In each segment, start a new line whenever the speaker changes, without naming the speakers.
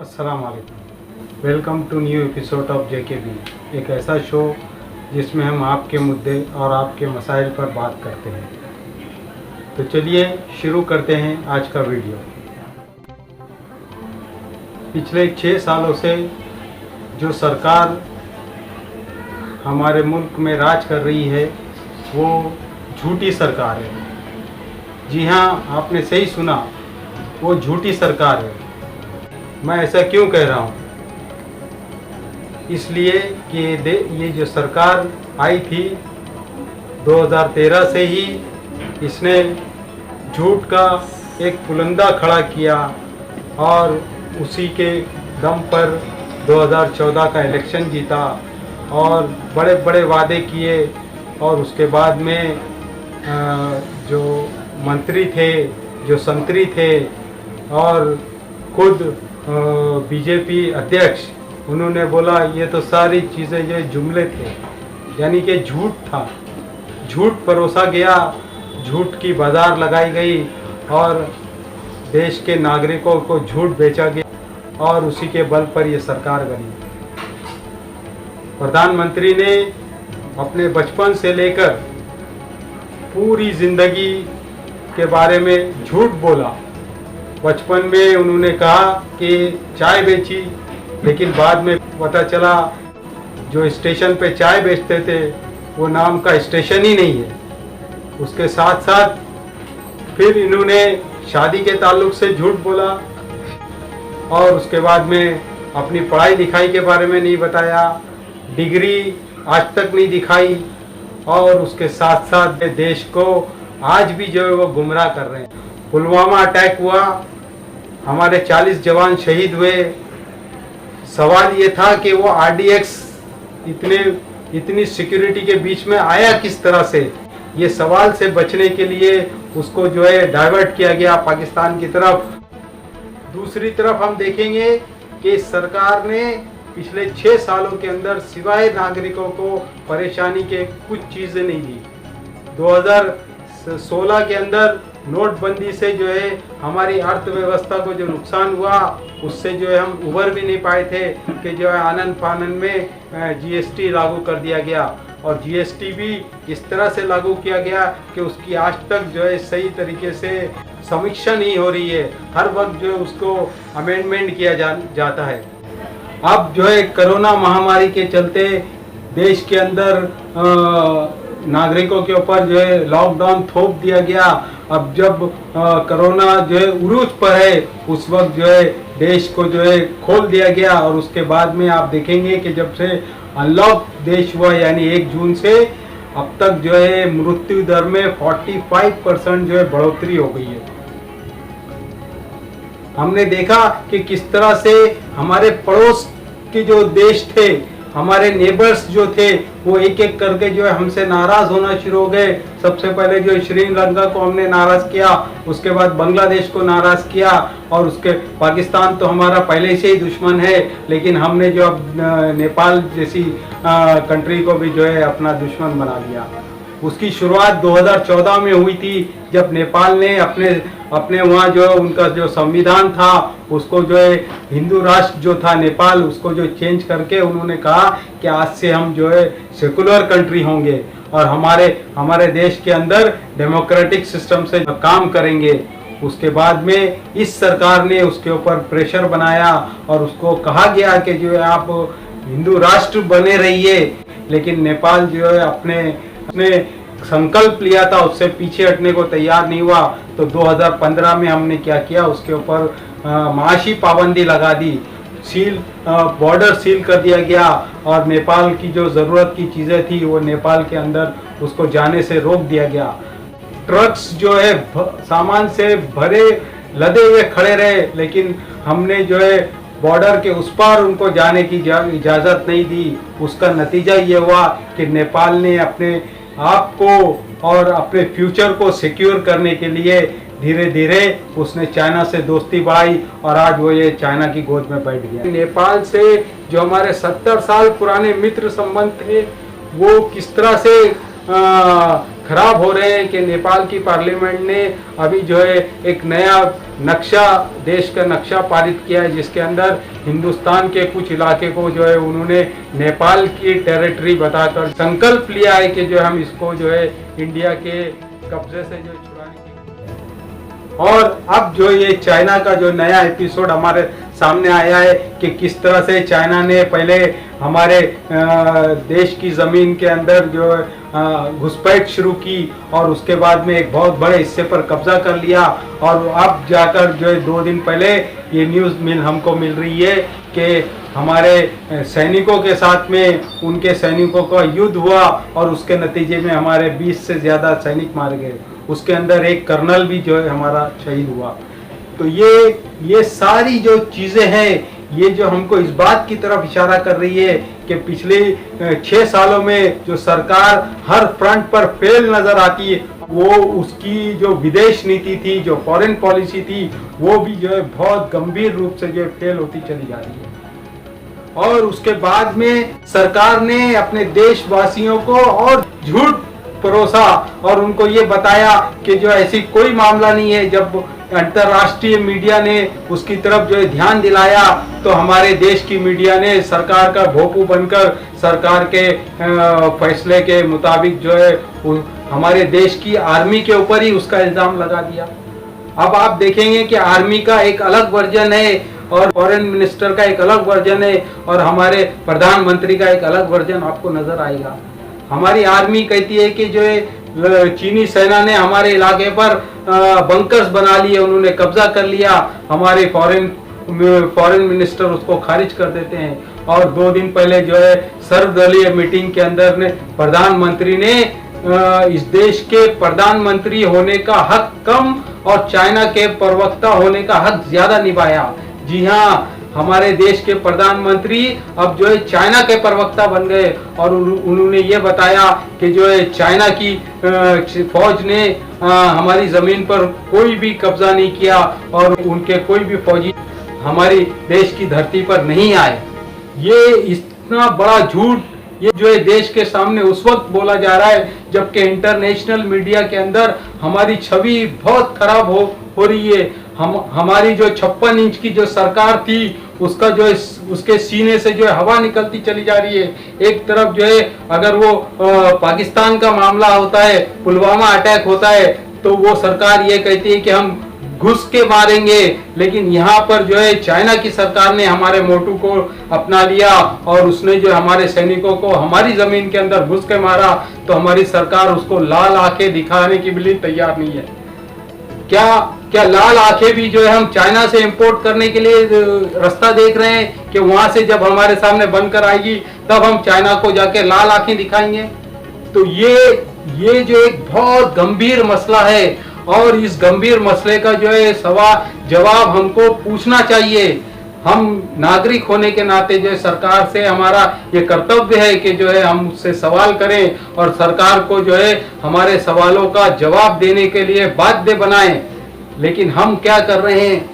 अस्सलाम वालेकुम। Welcome to new episode of JKB, एक ऐसा शो जिसमें हम आपके मुद्दे और आपके मसाइल पर बात करते हैं। तो चलिए शुरू करते हैं आज का वीडियो। पिछले 6 सालों से जो सरकार हमारे मुल्क में राज कर रही है वो झूठी सरकार है। जी हाँ, आपने सही सुना, वो झूठी सरकार है। मैं ऐसा क्यों कह रहा हूँ? इसलिए कि ये जो सरकार आई थी 2013 से ही इसने झूठ का एक पुलंदा खड़ा किया और उसी के दम पर 2014 का इलेक्शन जीता और बड़े बड़े वादे किए। और उसके बाद में जो मंत्री थे, जो संतरी थे और खुद बीजेपी अध्यक्ष, उन्होंने बोला ये तो सारी चीज़ें जो जुमले थे, यानी कि झूठ था। झूठ परोसा गया, झूठ की बाजार लगाई गई और देश के नागरिकों को झूठ बेचा गया और उसी के बल पर ये सरकार बनी। प्रधानमंत्री ने अपने बचपन से लेकर पूरी जिंदगी के बारे में झूठ बोला। बचपन में उन्होंने कहा कि चाय बेची, लेकिन बाद में पता चला जो स्टेशन पे चाय बेचते थे वो नाम का स्टेशन ही नहीं है। उसके साथ साथ फिर इन्होंने शादी के ताल्लुक से झूठ बोला और उसके बाद में अपनी पढ़ाई लिखाई के बारे में नहीं बताया, डिग्री आज तक नहीं दिखाई और उसके साथ साथ देश को आज भी जो है वो गुमराह कर रहे हैं। पुलवामा अटैक हुआ, हमारे 40 जवान शहीद हुए। सवाल ये था कि वो RDX इतनी सिक्योरिटी के बीच में आया किस तरह से। ये सवाल से बचने के लिए उसको जो है डाइवर्ट किया गया पाकिस्तान की तरफ। दूसरी तरफ हम देखेंगे कि सरकार ने पिछले 6 सालों के अंदर सिवाय नागरिकों को परेशानी के कुछ चीज़ें नहीं दी। 2016 के अंदर नोटबंदी से जो है हमारी अर्थव्यवस्था को जो नुकसान हुआ उससे जो है हम उभर भी नहीं पाए थे कि जो है आनन फानन में GST लागू कर दिया गया और GST भी इस तरह से लागू किया गया कि उसकी आज तक जो है सही तरीके से समीक्षा नहीं हो रही है। हर वक्त जो है उसको अमेंडमेंट किया जाता है। अब जो है कोरोना महामारी के चलते देश के अंदर नागरिकों के ऊपर जो है लॉकडाउन थोप दिया गया। अब जब कोरोना जो है उरूज पर है उस वक्त जो है देश को जो है खोल दिया गया और उसके बाद में आप देखेंगे कि जब से अनलॉक देश हुआ यानी 1 जून से अब तक जो है मृत्यु दर में 45% जो है बढ़ोतरी हो गई है। हमने देखा कि किस तरह से हमारे पड़ोस के जो देश थे, हमारे नेबर्स जो थे वो एक एक करके जो है हमसे नाराज होना शुरू हो गए। सबसे पहले जो श्रीलंका को हमने नाराज किया, उसके बाद बांग्लादेश को नाराज किया और उसके पाकिस्तान तो हमारा पहले से ही दुश्मन है, लेकिन हमने जो अब नेपाल जैसी कंट्री को भी जो है अपना दुश्मन बना लिया। उसकी शुरुआत 2014 में हुई थी जब नेपाल ने अपने वहाँ जो है उनका जो संविधान था उसको जो है हिंदू राष्ट्र जो था नेपाल उसको जो चेंज करके उन्होंने कहा कि आज से हम जो है सेकुलर कंट्री होंगे और हमारे देश के अंदर डेमोक्रेटिक सिस्टम से काम करेंगे। उसके बाद में इस सरकार ने उसके ऊपर प्रेशर बनाया और उसको कहा गया कि जो है आप हिंदू राष्ट्र बने रहिए, लेकिन नेपाल जो है अपने संकल्प लिया था उससे पीछे हटने को तैयार नहीं हुआ। तो 2015 में हमने क्या किया, उसके ऊपर माशी पाबंदी लगा दी, बॉर्डर सील कर दिया गया और नेपाल की जो ज़रूरत की चीज़ें थी वो नेपाल के अंदर उसको जाने से रोक दिया गया। ट्रक्स जो है सामान से भरे लदे हुए खड़े रहे, लेकिन हमने जो है बॉर्डर के उस पार उनको जाने की इजाज़त नहीं दी। उसका नतीजा ये हुआ कि नेपाल ने अपने आप को और अपने फ्यूचर को सिक्योर करने के लिए धीरे धीरे उसने चाइना से दोस्ती बढ़ाई और आज वो ये चाइना की गोद में बैठ गया। नेपाल से जो हमारे 70 साल पुराने मित्र संबंध थे वो किस तरह से खराब हो रहे हैं कि नेपाल की पार्लियामेंट ने अभी जो है एक नया नक्शा, देश का नक्शा पारित किया है, जिसके अंदर हिंदुस्तान के कुछ इलाके को जो है उन्होंने नेपाल की टेरिटरी बताकर संकल्प लिया है कि जो हम इसको जो है इंडिया के कब्जे से जो छुड़ाने की। और अब जो ये चाइना का जो नया एपिसोड हमारे सामने आया है कि किस तरह से चाइना ने पहले हमारे देश की ज़मीन के अंदर जो घुसपैठ शुरू की और उसके बाद में एक बहुत बड़े हिस्से पर कब्जा कर लिया, और अब जाकर जो है 2 दिन पहले ये न्यूज़ हमको मिल रही है कि हमारे सैनिकों के साथ में उनके सैनिकों का युद्ध हुआ और उसके नतीजे में हमारे 20 से ज़्यादा सैनिक मारे गए, उसके अंदर एक कर्नल भी जो है हमारा शहीद हुआ। तो ये सारी जो चीज़ें हैं ये जो हमको इस बात की तरफ इशारा कर रही है कि पिछले 6 सालों में जो सरकार हर फ्रंट पर फेल नजर आती है, वो उसकी जो विदेश नीति थी, जो फॉरेन पॉलिसी थी, वो भी जो है बहुत गंभीर रूप से जो है फेल होती चली जा रही है। और उसके बाद में सरकार ने अपने देशवासियों को और झूठ परोसा और उनको ये बताया कि जो ऐसी कोई मामला नहीं है। जब अंतर्राष्ट्रीय मीडिया ने उसकी तरफ जो है ध्यान दिलाया तो हमारे देश की मीडिया ने सरकार का भोंपू बनकर सरकार के फैसले के मुताबिक जो है हमारे देश की आर्मी के ऊपर ही उसका इल्जाम लगा दिया। अब आप देखेंगे कि आर्मी का एक अलग वर्जन है और फॉरेन मिनिस्टर का एक अलग वर्जन है और हमारे प्रधानमंत्री का एक अलग वर्जन आपको नजर आएगा। हमारी आर्मी कहती है कि जो है चीनी सेना ने हमारे इलाके पर बंकर्स बना लिए, उन्होंने कब्जा कर लिया, हमारे फॉरेन मिनिस्टर उसको खारिज कर देते हैं। और 2 दिन पहले जो है सर्वदलीय मीटिंग के अंदर ने प्रधानमंत्री ने इस देश के प्रधानमंत्री होने का हक कम और चाइना के प्रवक्ता होने का हक ज्यादा निभाया। जी हाँ, हमारे देश के प्रधानमंत्री अब जो है चाइना के प्रवक्ता बन गए और उन्होंने ये बताया कि जो है चाइना की फौज ने हमारी जमीन पर कोई भी कब्जा नहीं किया और उनके कोई भी फौजी हमारी देश की धरती पर नहीं आए। ये इतना बड़ा झूठ ये जो है देश के सामने उस वक्त बोला जा रहा है जबकि इंटरनेशनल मीडिया के अंदर हमारी छवि बहुत खराब हो रही है। हमारी जो 56 इंच की जो सरकार थी उसका जो है उसके सीने से जो है हवा निकलती चली जा रही है। एक तरफ जो है अगर वो पाकिस्तान का मामला होता है, पुलवामा अटैक होता है, तो वो सरकार ये कहती है कि हम घुस के मारेंगे, लेकिन यहाँ पर जो है चाइना की सरकार ने हमारे मोटू को अपना लिया और उसने जो हमारे सैनिकों को हमारी जमीन के अंदर घुस के मारा, तो हमारी सरकार उसको लाल आंखें दिखाने की भी तैयार नहीं है। क्या लाल आंखें भी जो है हम चाइना से इंपोर्ट करने के लिए रास्ता देख रहे हैं कि वहां से जब हमारे सामने बनकर आएगी तब हम चाइना को जाके लाल आंखें दिखाएंगे? तो ये जो एक बहुत गंभीर मसला है और इस गंभीर मसले का जो है जवाब हमको पूछना चाहिए। हम नागरिक होने के नाते जो है सरकार से हमारा ये कर्तव्य है कि जो है हम उससे सवाल करें और सरकार को जो है हमारे सवालों का जवाब देने के लिए बाध्य बनाएं। लेकिन हम क्या कर रहे हैं?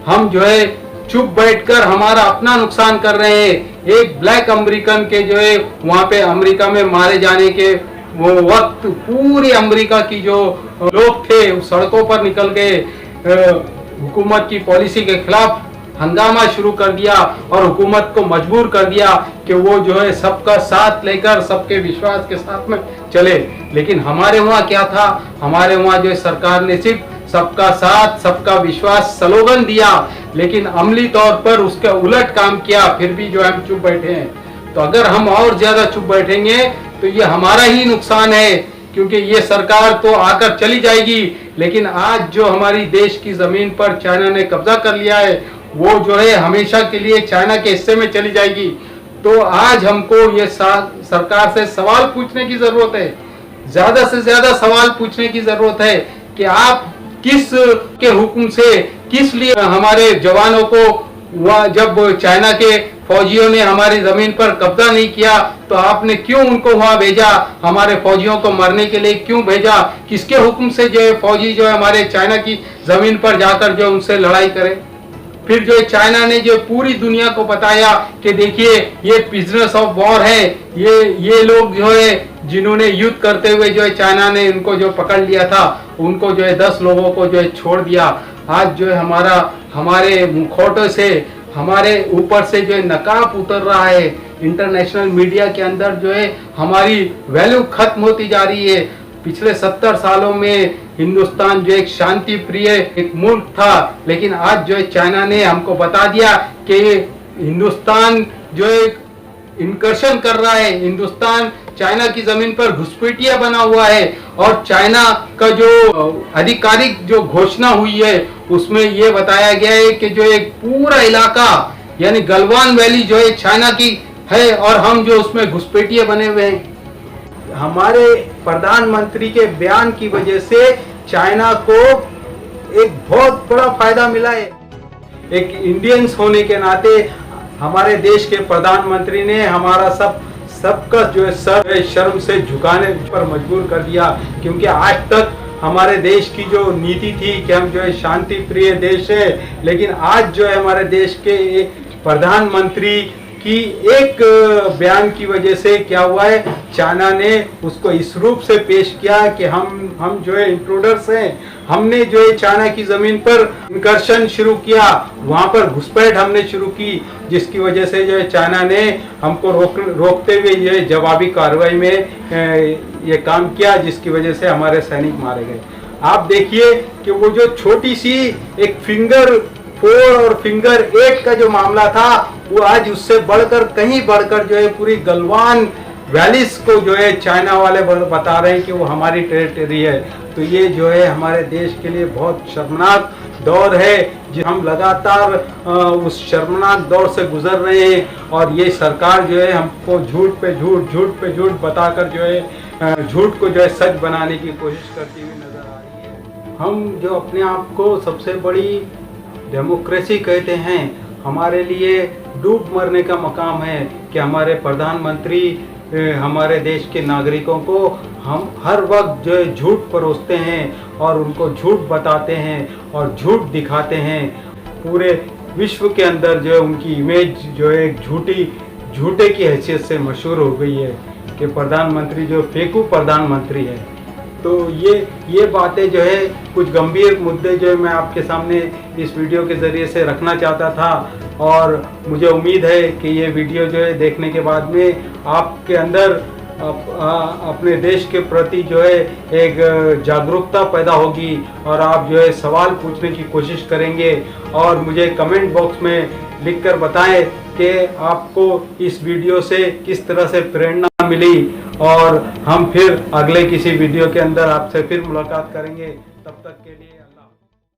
हम जो है चुप बैठकर हमारा अपना नुकसान कर रहे हैं। एक ब्लैक अमेरिकन के जो है वहां पे अमेरिका में मारे जाने के वो वक्त पूरी अमेरिका की जो लोग थे सड़कों पर निकल गए, हुकूमत की पॉलिसी के खिलाफ हंगामा शुरू कर दिया और हुकूमत को मजबूर कर दिया कि वो जो है सबका साथ लेकर सबके विश्वास के साथ में चले। लेकिन हमारे वहाँ क्या था? हमारे वहाँ जो है सरकार ने सिर्फ सबका साथ सबका विश्वास स्लोगन दिया, लेकिन अमली तौर पर उसका उलट काम किया। फिर भी जो है हम चुप बैठे हैं। तो अगर हम और ज्यादा चुप बैठेंगे तो ये हमारा ही नुकसान है, क्योंकि ये सरकार तो आकर चली जाएगी, लेकिन आज जो हमारी देश की जमीन पर चाइना ने कब्जा कर लिया है वो जो है हमेशा के लिए चाइना के हिस्से में चली जाएगी। तो आज हमको ये सरकार से सवाल पूछने की जरूरत है, ज्यादा से ज्यादा सवाल पूछने की जरूरत है कि आप किस के हुक्म से, किस लिए हमारे जवानों को जब चाइना के फौजियों ने हमारी जमीन पर कब्जा नहीं किया तो आपने क्यों उनको वहां भेजा? हमारे फौजियों को मरने के लिए क्यों भेजा? किसके हुक्म से जो है फौजी जो है हमारे चाइना की जमीन पर जाकर जो उनसे लड़ाई करे? फिर जो चाइना ने जो पूरी दुनिया को बताया कि देखिए ये बिजनेस ऑफ वॉर है, ये लोग जो है जिन्होंने युद्ध करते हुए जो है चाइना ने इनको जो पकड़ लिया था, उनको जो है 10 लोगों को जो है छोड़ दिया। आज जो है हमारे मुखौटों से, हमारे ऊपर से जो है नकाब उतर रहा है। इंटरनेशनल मीडिया के अंदर जो है हमारी वैल्यू खत्म होती जा रही है। पिछले 70 सालों में हिंदुस्तान जो एक शांति प्रिय एक मुल्क था, लेकिन आज जो है चाइना ने हमको बता दिया कि हिंदुस्तान जो है इनकर्शन कर रहा है। हिंदुस्तान चाइना की जमीन पर घुसपैठिया बना हुआ है और चाइना का जो आधिकारिक जो घोषणा हुई है उसमें यह बताया गया है कि जो एक पूरा इलाका यानी गलवान वैली जो है चाइना की है और हम जो उसमें घुसपैठिया बने हुए हैं। हमारे प्रधानमंत्री के बयान की वजह से चाइना को एक बहुत बड़ा फायदा मिला है। एक इंडियंस होने के नाते हमारे देश के प्रधानमंत्री ने हमारा सबका जो है सर शर्म से झुकाने पर मजबूर कर दिया, क्योंकि आज तक हमारे देश की जो नीति थी कि हम जो है शांति प्रिय देश है, लेकिन आज जो है हमारे देश के प्रधानमंत्री की एक बयान की वजह से क्या हुआ है, चाइना ने उसको इस रूप से पेश किया कि हम जो है इंट्रूडर्स हैं। हमने जो है चाइना की जमीन पर इनकर्शन शुरू किया, वहां पर घुसपैठ हमने शुरू की, जिसकी वजह से जो है चाइना ने हमको रोकते हुए ये जवाबी कार्रवाई में ये काम किया, जिसकी वजह से हमारे सैनिक मारे गए। आप देखिए कि वो जो छोटी सी एक फिंगर 4 और फिंगर 8 का जो मामला था, वो आज उससे बढ़कर कहीं बढ़कर जो है पूरी गलवान वैलीज को जो है चाइना वाले बता रहे हैं कि वो हमारी टेरिटरी है। तो ये जो है हमारे देश के लिए बहुत शर्मनाक दौर है, जो हम लगातार उस शर्मनाक दौर से गुजर रहे हैं। और ये सरकार जो है हमको झूठ पे झूठ बताकर जो है झूठ को जो है सच बनाने की कोशिश करती हुई नजर आ रही है। हम जो अपने आप को सबसे बड़ी डेमोक्रेसी कहते हैं, हमारे लिए डूब मरने का मकाम है कि हमारे प्रधानमंत्री हमारे देश के नागरिकों को हम हर वक्त जो है झूठ परोसते हैं और उनको झूठ बताते हैं और झूठ दिखाते हैं। पूरे विश्व के अंदर जो है उनकी इमेज जो है झूठे की हैसियत से मशहूर हो गई है कि प्रधानमंत्री जो फेकू प्रधानमंत्री है। तो ये बातें जो है कुछ गंभीर मुद्दे जो है मैं आपके सामने इस वीडियो के ज़रिए से रखना चाहता था, और मुझे उम्मीद है कि ये वीडियो जो है देखने के बाद में आपके अंदर अपने देश के प्रति जो है एक जागरूकता पैदा होगी और आप जो है सवाल पूछने की कोशिश करेंगे और मुझे कमेंट बॉक्स में लिखकर बताएं कि आपको इस वीडियो से किस तरह से प्रेरणा मिली। और हम फिर अगले किसी वीडियो के अंदर आपसे फिर मुलाकात करेंगे। तब तक के लिए अल्लाह।